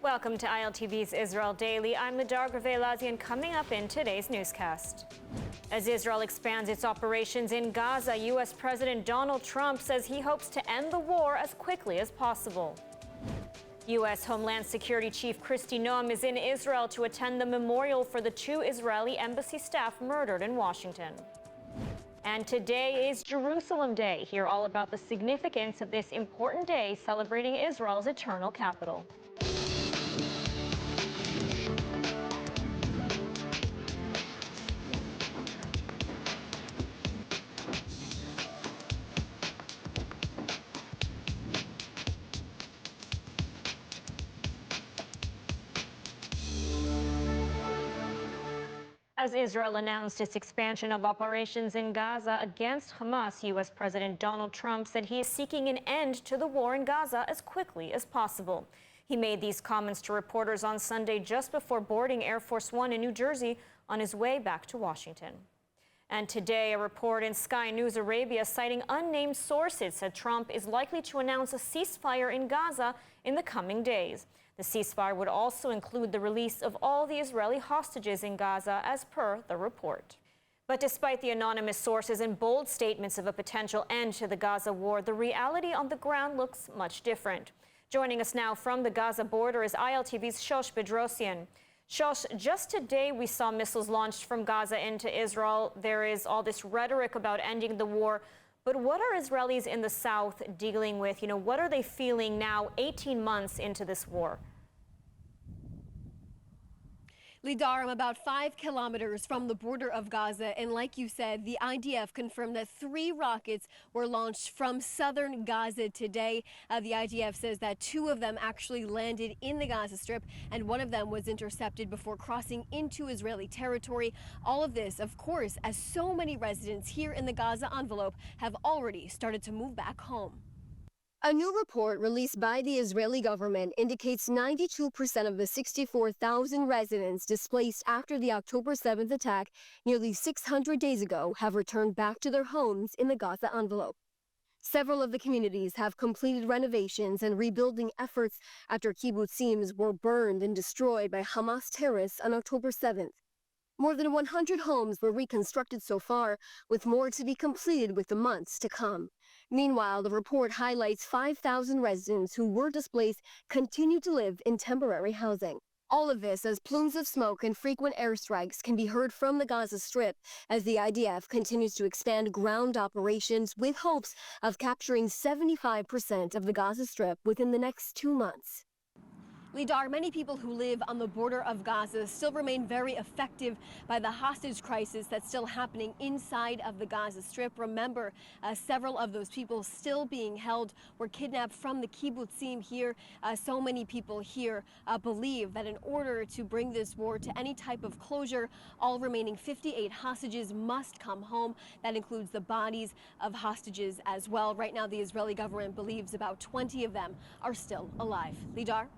Welcome to ILTV's Israel Daily. I'm Ladar Gravelazian, coming up in today's newscast. As Israel expands its operations in Gaza, U.S. President Donald Trump says he hopes to end the war as quickly as possible. U.S. Homeland Security Chief Kristi Noem is in Israel to attend the memorial for the 2 Israeli embassy staff murdered in Washington. And today is Jerusalem Day. Hear all about the significance of this important day celebrating Israel's eternal capital. As Israel announced its expansion of operations in Gaza against Hamas, U.S. President Donald Trump said he is seeking an end to the war in Gaza as quickly as possible. He made these comments to reporters on Sunday just before boarding Air Force One in New Jersey on his way back to Washington. And today, a report in Sky News Arabia citing unnamed sources said Trump is likely to announce a ceasefire in Gaza in the coming days. The ceasefire would also include the release of all the Israeli hostages in Gaza, as per the report. But despite the anonymous sources and bold statements of a potential end to the Gaza war, the reality on the ground looks much different. Joining us now from the Gaza border is ILTV's Shosh Bedrosian. Shosh, just today we saw missiles launched from Gaza into Israel. There is all this rhetoric about ending the war. But what are Israelis in the south dealing with? What are they feeling now 18 months into this war? Lidar, I'm about 5 kilometers from the border of Gaza, and like you said, the IDF confirmed that 3 rockets were launched from southern Gaza today. The IDF says that 2 of them actually landed in the Gaza Strip, and 1 of them was intercepted before crossing into Israeli territory. All of this, of course, as so many residents here in the Gaza envelope have already started to move back home. A new report released by the Israeli government indicates 92% of the 64,000 residents displaced after the October 7th attack nearly 600 days ago have returned back to their homes in the Gaza envelope. Several of the communities have completed renovations and rebuilding efforts after kibbutzim were burned and destroyed by Hamas terrorists on October 7th. More than 100 homes were reconstructed so far, with more to be completed with the months to come. Meanwhile, the report highlights 5,000 residents who were displaced continue to live in temporary housing. All of this as plumes of smoke and frequent airstrikes can be heard from the Gaza Strip as the IDF continues to expand ground operations with hopes of capturing 75% of the Gaza Strip within the next 2 months. Lidar, many people who live on the border of Gaza still remain very affected by the hostage crisis that's still happening inside of the Gaza Strip. Remember, several of those people still being held were kidnapped from the kibbutzim here. So many people here believe that in order to bring this war to any type of closure, all remaining 58 hostages must come home. That includes the bodies of hostages as well. Right now, the Israeli government believes about 20 of them are still alive. Lidar?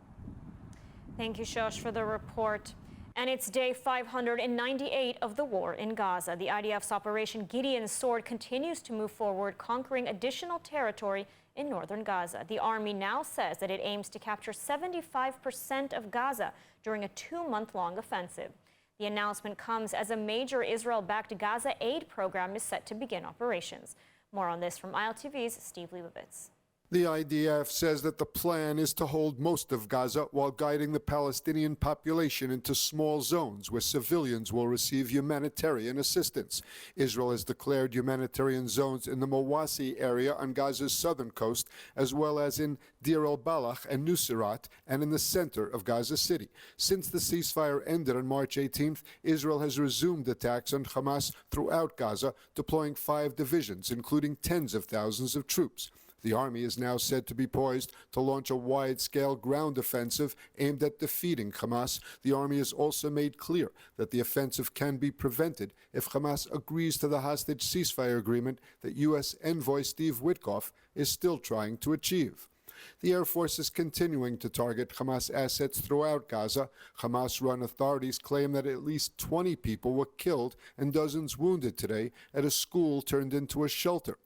Thank you, Shosh, for the report. And it's day 598 of the war in Gaza. The IDF's Operation Gideon's Sword continues to move forward, conquering additional territory in northern Gaza. The army now says that it aims to capture 75% of Gaza during a 2-month-long offensive. The announcement comes as a major Israel-backed Gaza aid program is set to begin operations. More on this from ILTV's Steve Leibovitz. The IDF says that the plan is to hold most of Gaza while guiding the Palestinian population into small zones where civilians will receive humanitarian assistance. Israel has declared humanitarian zones in the Mawasi area on Gaza's southern coast, as well as in Deir el-Balach and Nuseirat, and in the center of Gaza City. Since the ceasefire ended on March 18th, Israel has resumed attacks on Hamas throughout Gaza, deploying 5 divisions, including tens of thousands of troops. The army is now said to be poised to launch a wide-scale ground offensive aimed at defeating Hamas. The army has also made clear that the offensive can be prevented if Hamas agrees to the hostage ceasefire agreement that U.S. envoy Steve Witkoff is still trying to achieve. The Air Force is continuing to target Hamas assets throughout Gaza. Hamas-run authorities claim that at least 20 people were killed and dozens wounded today at a school turned into a shelter.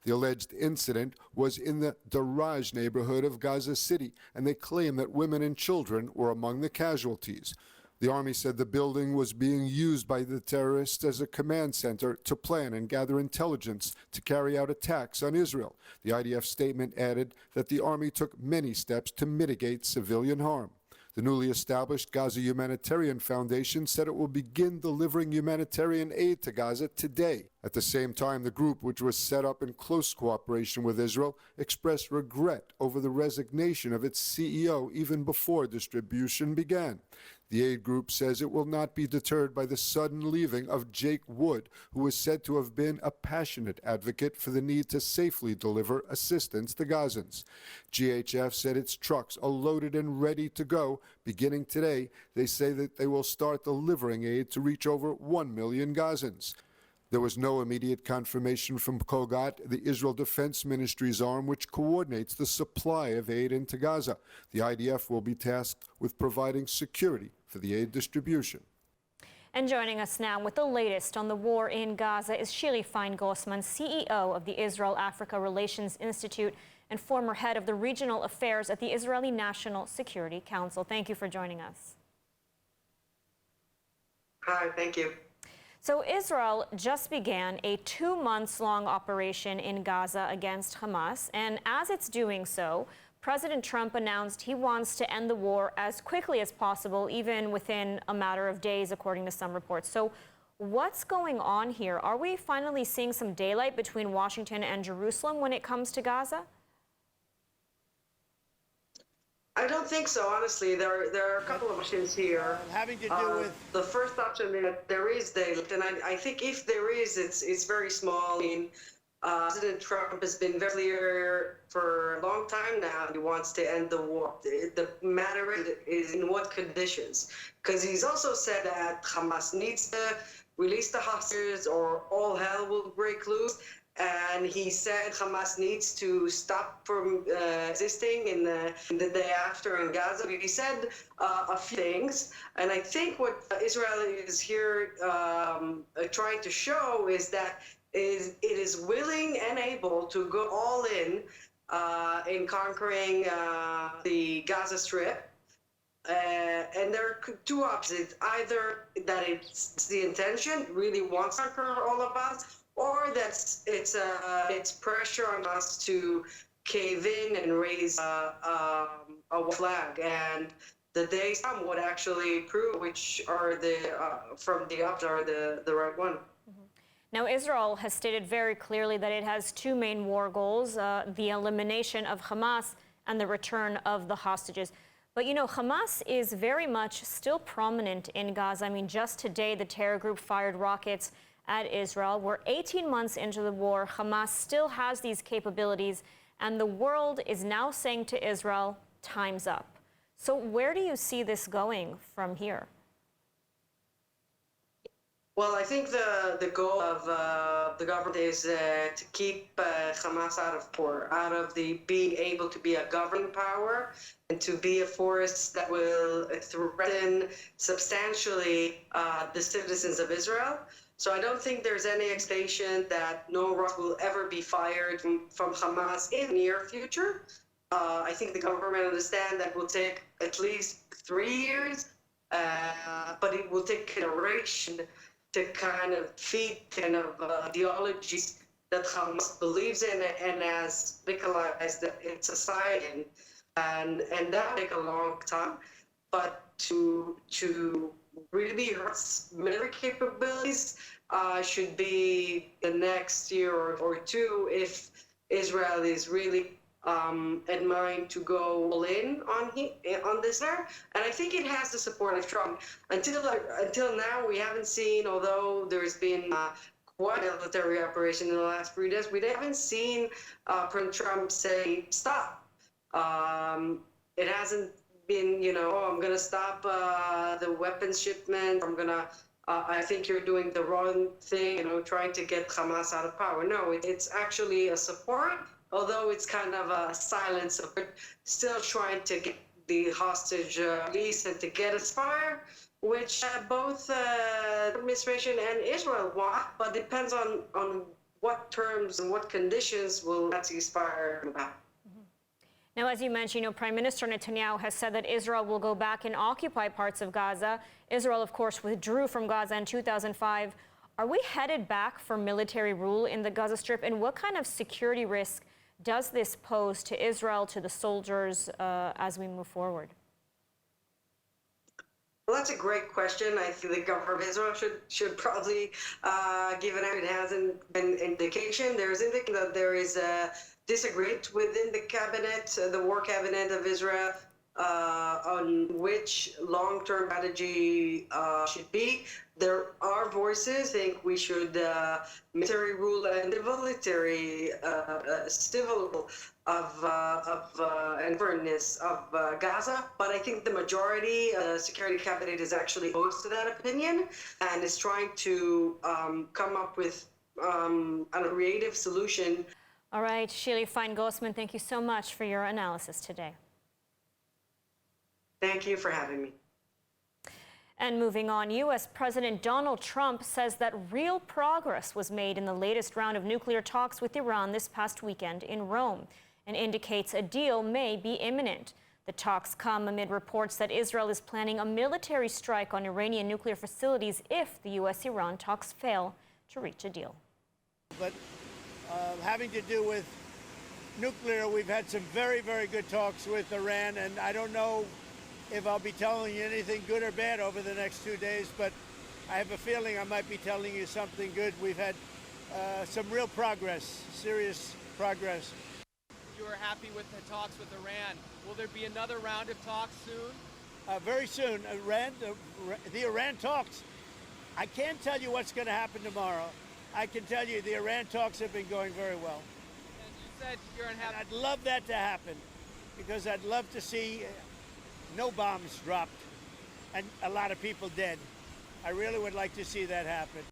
The alleged incident was in the Daraj neighborhood of Gaza City, and they claim that women and children were among the casualties. The army said the building was being used by the terrorists as a command center to plan and gather intelligence to carry out attacks on Israel. The IDF statement added that the army took many steps to mitigate civilian harm. The newly established Gaza Humanitarian Foundation said it will begin delivering humanitarian aid to Gaza today. At the same time, the group, which was set up in close cooperation with Israel, expressed regret over the resignation of its CEO even before distribution began. The aid group says it will not be deterred by the sudden leaving of Jake Wood, who is said to have been a passionate advocate for the need to safely deliver assistance to Gazans. GHF said its trucks are loaded and ready to go. Beginning today, they say that they will start delivering aid to reach over 1 million Gazans. There was no immediate confirmation from Kogat, the Israel Defense Ministry's arm, which coordinates the supply of aid into Gaza. The IDF will be tasked with providing security for the aid distribution. And joining us now with the latest on the war in Gaza is Shiri Fein-Grossman, CEO of the Israel-Africa Relations Institute and former head of the regional affairs at the Israeli National Security Council. Thank you for joining us. Hi, thank you. So Israel just began a 2-month-long operation in Gaza against Hamas, and as it's doing so, President Trump announced he wants to end the war as quickly as possible, even within a matter of days, according to some reports. So what's going on here? Are we finally seeing some daylight between Washington and Jerusalem when it comes to Gaza? I don't think so, honestly. There are a couple of options here. Having to do with the first option that there is daylight, and I think if there is, it's very small. I mean, President Trump has been very clear for a long time now. He wants to end the war. The matter is in what conditions, because he's also said that Hamas needs to release the hostages or all hell will break loose. And he said Hamas needs to stop from existing in the day after in Gaza. He said a few things, and I think what Israel is here trying to show is that it is willing and able to go all in conquering the Gaza Strip. And there are two options. Either that it's the intention, really wants to conquer all of us, or that it's pressure on us to cave in and raise a flag. And the days come would actually prove which are from the option are the right one. Now, Israel has stated very clearly that it has two main war goals, the elimination of Hamas and the return of the hostages. But, you know, Hamas is very much still prominent in Gaza. I mean, just today, the terror group fired rockets at Israel. We're 18 months into the war. Hamas still has these capabilities, and the world is now saying to Israel, time's up. So where do you see this going from here? Well, I think the goal of the government is to keep Hamas out of power, be able to be a governing power and to be a force that will threaten substantially the citizens of Israel. So I don't think there's any expectation that no rocket will ever be fired from Hamas in the near future. I think the government understands that will take at least 3 years, but it will take generation to kind of feed ideologies that Hamas believes in and has radicalized its society, and that will take a long time. But to really hurt military capabilities should be the next year or two if Israel is really admiring to go all in on this there. And I think it has the support of Trump. Until now, we haven't seen, although there's been quite a military operation in the last 3 days, we haven't seen President Trump say stop. It hasn't been, I'm going to stop the weapons shipment. I think you're doing the wrong thing, trying to get Hamas out of power. No, it's actually a support, although it's kind of a silent support, still trying to get the hostage released and to get a ceasefire, which both the administration and Israel want, but depends on what terms and what conditions will that ceasefire come about. Now, as you mentioned, Prime Minister Netanyahu has said that Israel will go back and occupy parts of Gaza. Israel, of course, withdrew from Gaza in 2005. Are we headed back for military rule in the Gaza Strip? And what kind of security risk does this pose to Israel, to the soldiers, as we move forward? Well, that's a great question. I think the government of Israel should probably give an answer. It hasn't been indication. There's indication that there is a disagreement within the cabinet, the war cabinet of Israel, on which long-term strategy should be. There are voices think we should military rule and military civil and governance of Gaza, but I think the majority security cabinet is actually opposed to that opinion and is trying to come up with a creative solution. All right, Shili Fine-Gosman, thank you so much for your analysis today. Thank you for having me. And moving on, U.S. President Donald Trump says that real progress was made in the latest round of nuclear talks with Iran this past weekend in Rome, and indicates a deal may be imminent. The talks come amid reports that Israel is planning a military strike on Iranian nuclear facilities if the U.S.-Iran talks fail to reach a deal. But having to do with nuclear, we've had some very, very good talks with Iran, and I don't know if I'll be telling you anything good or bad over the next 2 days, but I have a feeling I might be telling you something good. We've had some real progress, serious progress. You are happy with the talks with Iran. Will there be another round of talks soon? Very soon. The Iran talks. I can't tell you what's going to happen tomorrow. I can tell you the Iran talks have been going very well. And you said you're unhappy. And I'd love that to happen, because I'd love to see no bombs dropped and a lot of people dead. I really would like to see that happen.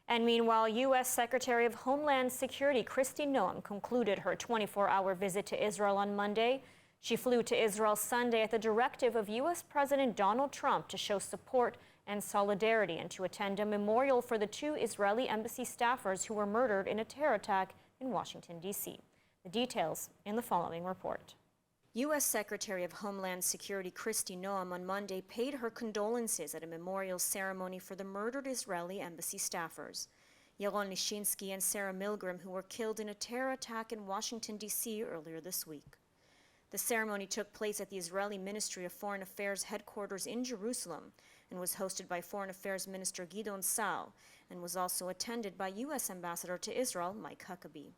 And meanwhile, U.S. Secretary of Homeland Security Kristi Noem concluded her 24-hour visit to Israel on Monday. She flew to Israel Sunday at the directive of U.S. President Donald Trump to show support and solidarity and to attend a memorial for the 2 Israeli embassy staffers who were murdered in a terror attack in Washington, D.C. The details in the following report. U.S. Secretary of Homeland Security Kristi Noem on Monday paid her condolences at a memorial ceremony for the murdered Israeli embassy staffers, Yaron Lishinsky and Sarah Milgram, who were killed in a terror attack in Washington, D.C. earlier this week. The ceremony took place at the Israeli Ministry of Foreign Affairs headquarters in Jerusalem and was hosted by Foreign Affairs Minister Gideon Saar and was also attended by U.S. Ambassador to Israel Mike Huckabee.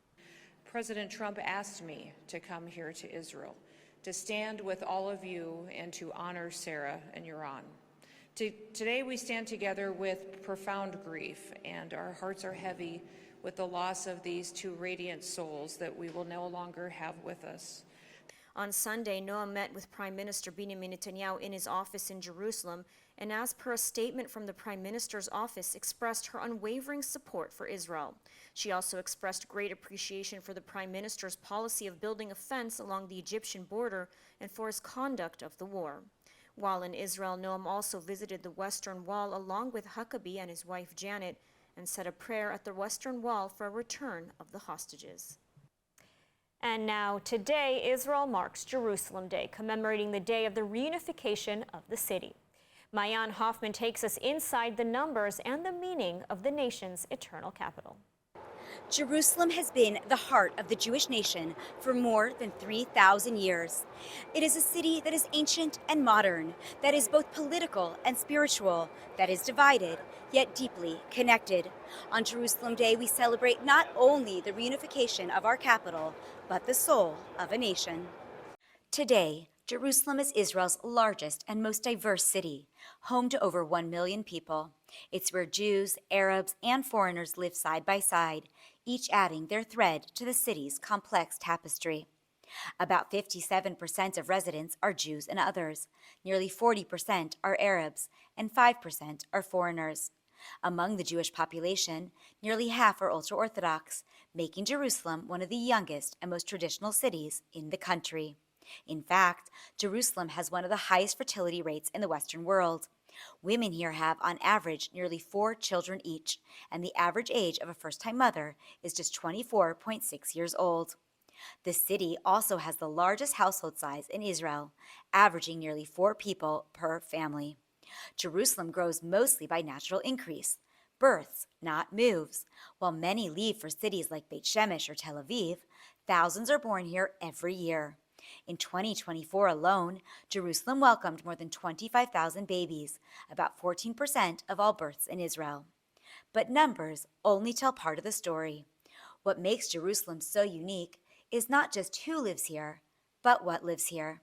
President Trump asked me to come here to Israel, to stand with all of you and to honor Sarah and Yaron. Today we stand together with profound grief, and our hearts are heavy with the loss of these 2 radiant souls that we will no longer have with us. On Sunday, Noem met with Prime Minister Benjamin Netanyahu in his office in Jerusalem, and as per a statement from the Prime Minister's office, expressed her unwavering support for Israel. She also expressed great appreciation for the Prime Minister's policy of building a fence along the Egyptian border and for his conduct of the war. While in Israel, Noem also visited the Western Wall along with Huckabee and his wife Janet and said a prayer at the Western Wall for a return of the hostages. And now, today, Israel marks Jerusalem Day, commemorating the day of the reunification of the city. Mayan Hoffman takes us inside the numbers and the meaning of the nation's eternal capital. Jerusalem has been the heart of the Jewish nation for more than 3,000 years. It is a city that is ancient and modern, that is both political and spiritual, that is divided, yet deeply connected. On Jerusalem Day, we celebrate not only the reunification of our capital, but the soul of a nation. Today, Jerusalem is Israel's largest and most diverse city, home to over 1 million people. It's where Jews, Arabs, and foreigners live side by side, each adding their thread to the city's complex tapestry. About 57% of residents are Jews and others, nearly 40% are Arabs, and 5% are foreigners. Among the Jewish population, nearly half are ultra-Orthodox, making Jerusalem one of the youngest and most traditional cities in the country. In fact, Jerusalem has one of the highest fertility rates in the Western world. Women here have, on average, nearly 4 children each, and the average age of a first-time mother is just 24.6 years old. The city also has the largest household size in Israel, averaging nearly 4 people per family. Jerusalem grows mostly by natural increase, births, not moves. While many leave for cities like Beit Shemesh or Tel Aviv, thousands are born here every year. In 2024 alone, Jerusalem welcomed more than 25,000 babies, about 14% of all births in Israel. But numbers only tell part of the story. What makes Jerusalem so unique is not just who lives here, but what lives here.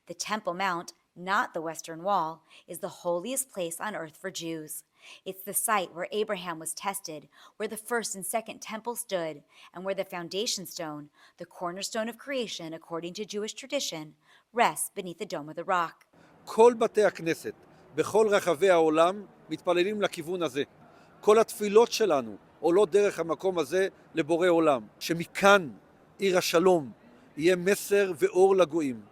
The Temple Mount, not the Western Wall, is the holiest place on earth for Jews. It's the site where Abraham was tested, where the first and second temple stood, and where the foundation stone, the cornerstone of creation according to Jewish tradition, rests beneath the dome of the rock. כל בתי הכנסת בכל רחבי העולם מתפללים לכיוון הזה. כל התפילות שלנו עולות דרך המקום הזה לבורא עולם. שמכאן עיר השלום יהיה מסר ואור לגויים.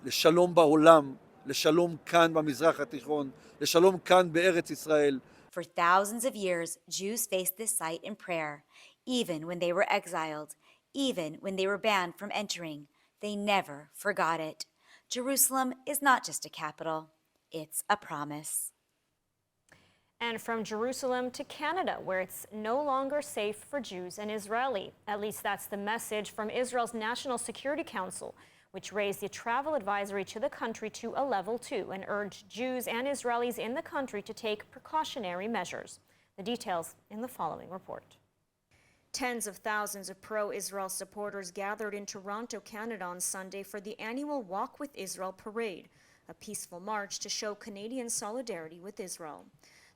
לשלום בעולם, לשלום כאן במזרח התיכון, לשלום כאן בארץ ישראל. For thousands of years, Jews faced this site in prayer, even when they were exiled, even when they were banned from entering. They never forgot it. Jerusalem is not just a capital, it's a promise. And from Jerusalem to Canada, where it's no longer safe for Jews and Israelis. At least that's the message from Israel's National Security Council, which raised the travel advisory to the country to a level 2 and urged Jews and Israelis in the country to take precautionary measures. The details in the following report. Tens of thousands of pro-Israel supporters gathered in Toronto, Canada on Sunday for the annual Walk with Israel parade, a peaceful march to show Canadian solidarity with Israel.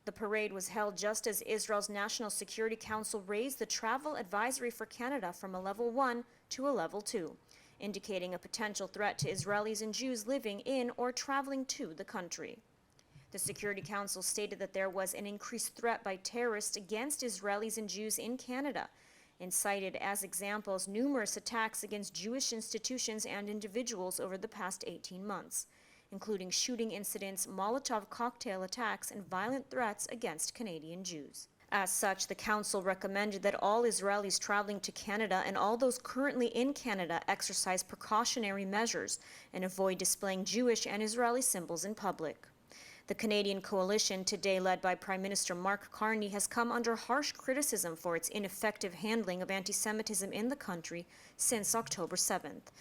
The parade was held just as Israel's National Security Council raised the travel advisory for Canada from a level 1 to a level 2. Indicating a potential threat to Israelis and Jews living in or traveling to the country. The Security Council stated that there was an increased threat by terrorists against Israelis and Jews in Canada, and cited as examples numerous attacks against Jewish institutions and individuals over the past 18 months, including shooting incidents, Molotov cocktail attacks, and violent threats against Canadian Jews. As such, the Council recommended that all Israelis traveling to Canada and all those currently in Canada exercise precautionary measures and avoid displaying Jewish and Israeli symbols in public. The Canadian coalition, today led by Prime Minister Mark Carney, has come under harsh criticism for its ineffective handling of anti-Semitism in the country since October 7th.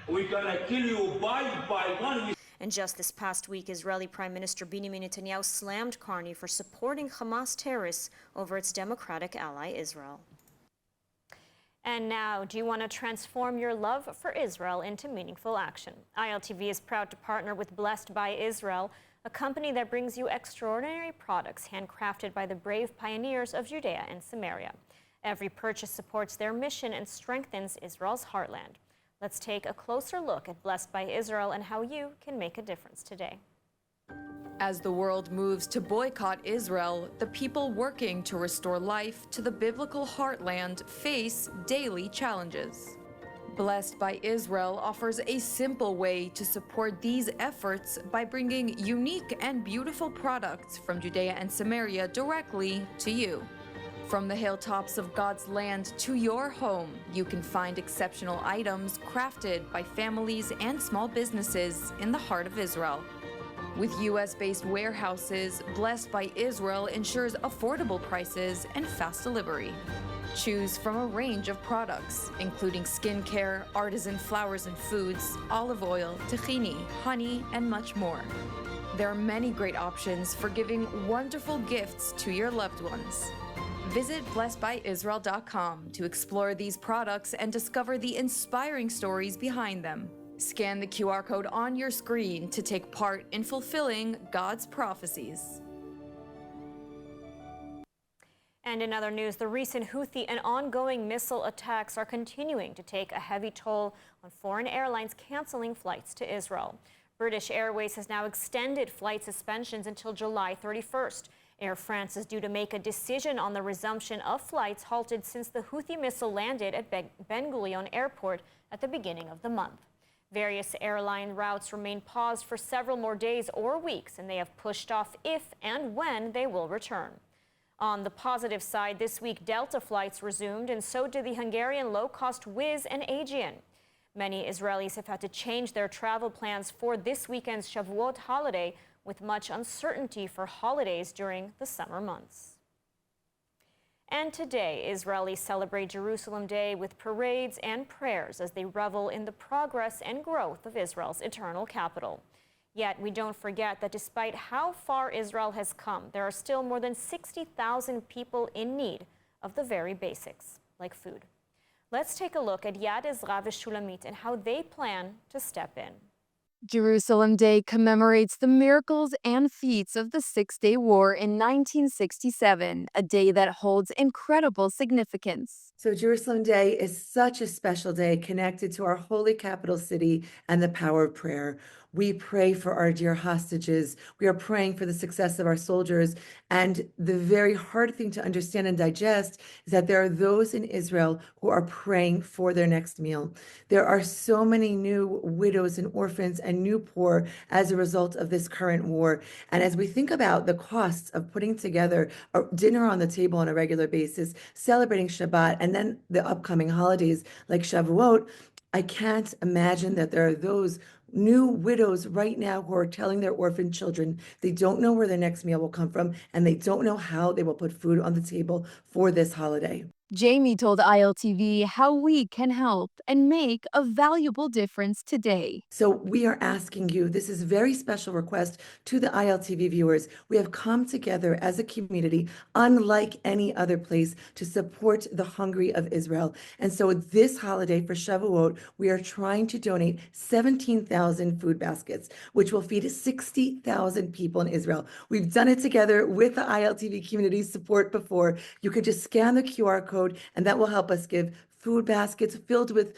We're gonna kill you one by one. And just this past week, Israeli Prime Minister Benjamin Netanyahu slammed Carney for supporting Hamas terrorists over its democratic ally, Israel. And now, do you want to transform your love for Israel into meaningful action? ILTV is proud to partner with Blessed by Israel, a company that brings you extraordinary products handcrafted by the brave pioneers of Judea and Samaria. Every purchase supports their mission and strengthens Israel's heartland. Let's take a closer look at Blessed by Israel and how you can make a difference today. As the world moves to boycott Israel, the people working to restore life to the biblical heartland face daily challenges. Blessed by Israel offers a simple way to support these efforts by bringing unique and beautiful products from Judea and Samaria directly to you. From the hilltops of God's land to your home, you can find exceptional items crafted by families and small businesses in the heart of Israel. With U.S.-based warehouses, Blessed by Israel ensures affordable prices and fast delivery. Choose from a range of products, including skincare, artisan flowers and foods, olive oil, tahini, honey, and much more. There are many great options for giving wonderful gifts to your loved ones. Visit blessedbyisrael.com to explore these products and discover the inspiring stories behind them. Scan the QR code on your screen to take part in fulfilling God's prophecies. And in other news, the recent Houthi and ongoing missile attacks are continuing to take a heavy toll on foreign airlines canceling flights to Israel. British Airways has now extended flight suspensions until July 31st. Air France is due to make a decision on the resumption of flights halted since the Houthi missile landed at Ben Gurion Airport at the beginning of the month. Various airline routes remain paused for several more days or weeks, and they have pushed off if and when they will return. On the positive side, this week Delta flights resumed, and so did the Hungarian low-cost Wizz and Aegean. Many Israelis have had to change their travel plans for this weekend's Shavuot holiday, with much uncertainty for holidays during the summer months. And today, Israelis celebrate Jerusalem Day with parades and prayers as they revel in the progress and growth of Israel's eternal capital. Yet we don't forget that despite how far Israel has come, there are still more than 60,000 people in need of the very basics, like food. Let's take a look at Yad Ezra v'Shulamit and how they plan to step in. Jerusalem Day commemorates the miracles and feats of the Six-Day War in 1967, a day that holds incredible significance. So Jerusalem Day is such a special day connected to our holy capital city and the power of prayer. We pray for our dear hostages. We are praying for the success of our soldiers. And the very hard thing to understand and digest is that there are those in Israel who are praying for their next meal. There are so many new widows and orphans and new poor as a result of this current war. And as we think about the costs of putting together a dinner on the table on a regular basis, celebrating Shabbat, and then the upcoming holidays like Shavuot, I can't imagine that there are those new widows right now who are telling their orphan children they don't know where their next meal will come from, and they don't know how they will put food on the table for this holiday. Jamie told ILTV how we can help and make a valuable difference today. So we are asking you, this is a very special request to the ILTV viewers. We have come together as a community, unlike any other place, to support the hungry of Israel. And so this holiday for Shavuot, we are trying to donate 17,000 food baskets, which will feed 60,000 people in Israel. We've done it together with the ILTV community support before. You could just scan the QR code, and that will help us give food baskets filled with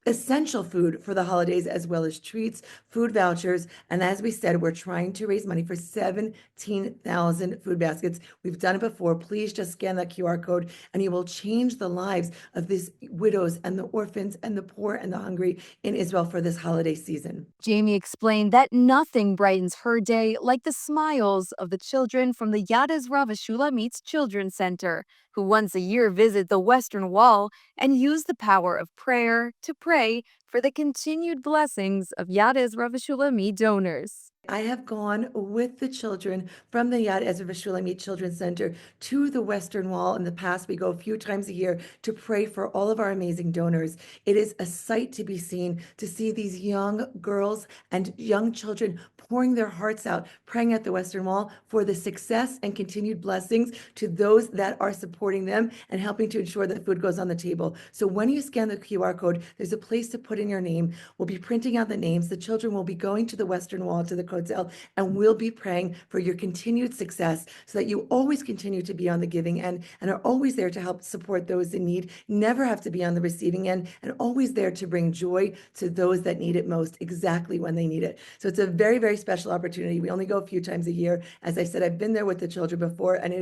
essential food for the holidays, as well as treats, food vouchers. And as we said, we're trying to raise money for 17,000 food baskets. We've done it before. Please just scan that QR code and you will change the lives of these widows and the orphans and the poor and the hungry in Israel for this holiday season. Jamie explained that nothing brightens her day like the smiles of the children from the Yad Ezra v'Shulamit Children's Center, who once a year visit the Western Wall and use the power of prayer to pray for the continued blessings of Yad Ezra v'Shulamit donors. I have gone with the children from the Yad Ezra v'Shulamit Children's Center to the Western Wall. In the past, we go a few times a year to pray for all of our amazing donors. It is a sight to be seen, to see these young girls and young children pouring their hearts out, praying at the Western Wall for the success and continued blessings to those that are supporting them and helping to ensure that food goes on the table. So when you scan the QR code, there's a place to put in your name. We'll be printing out the names. The children will be going to the Western Wall, to the Kotel, and we'll be praying for your continued success so that you always continue to be on the giving end and are always there to help support those in need, never have to be on the receiving end, and always there to bring joy to those that need it most, exactly when they need it. So it's a very, very special opportunity. We only go a few times a year. As I said, I've been there with the children before, and it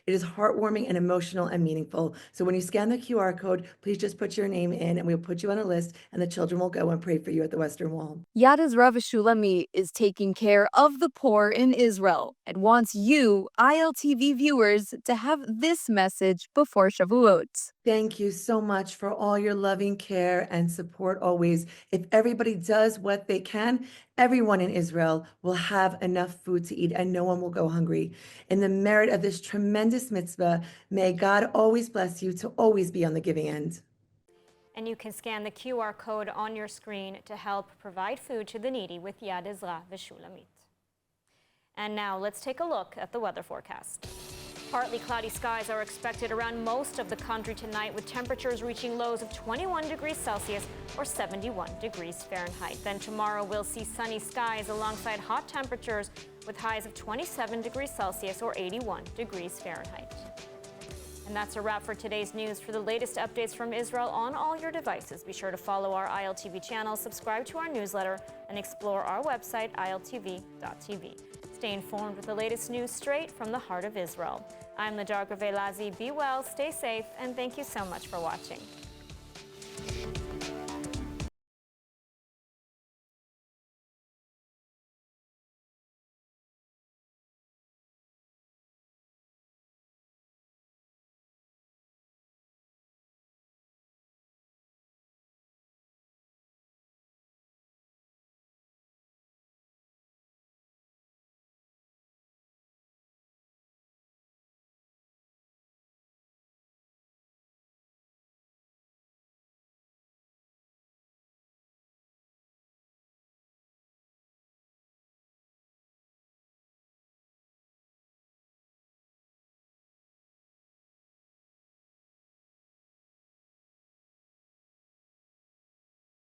is heartwarming and emotional and meaningful. So when you scan the QR code, please just put your name in and we'll put you on a list, and the children will go and pray for you at the Western Wall. Yad Ezra v'Shulamit is taking care of the poor in Israel and wants you, ILTV viewers, to have this message before Shavuot. Thank you so much for all your loving care and support always. If everybody does what they can, everyone in Israel will have enough food to eat and no one will go hungry. In the merit of this tremendous mitzvah, may God always bless you to always be on the giving end. And you can scan the QR code on your screen to help provide food to the needy with Yad Ezra v'Shulamit. And now let's take a look at the weather forecast. Partly cloudy skies are expected around most of the country tonight, with temperatures reaching lows of 21 degrees Celsius or 71 degrees Fahrenheit. Then tomorrow we'll see sunny skies alongside hot temperatures with highs of 27 degrees Celsius or 81 degrees Fahrenheit. And that's a wrap for today's news. For the latest updates from Israel on all your devices, be sure to follow our ILTV channel, subscribe to our newsletter, and explore our website, iltv.tv. Stay informed with the latest news straight from the heart of Israel. I'm Ladar Gavelazi. Be well, stay safe, and thank you so much for watching.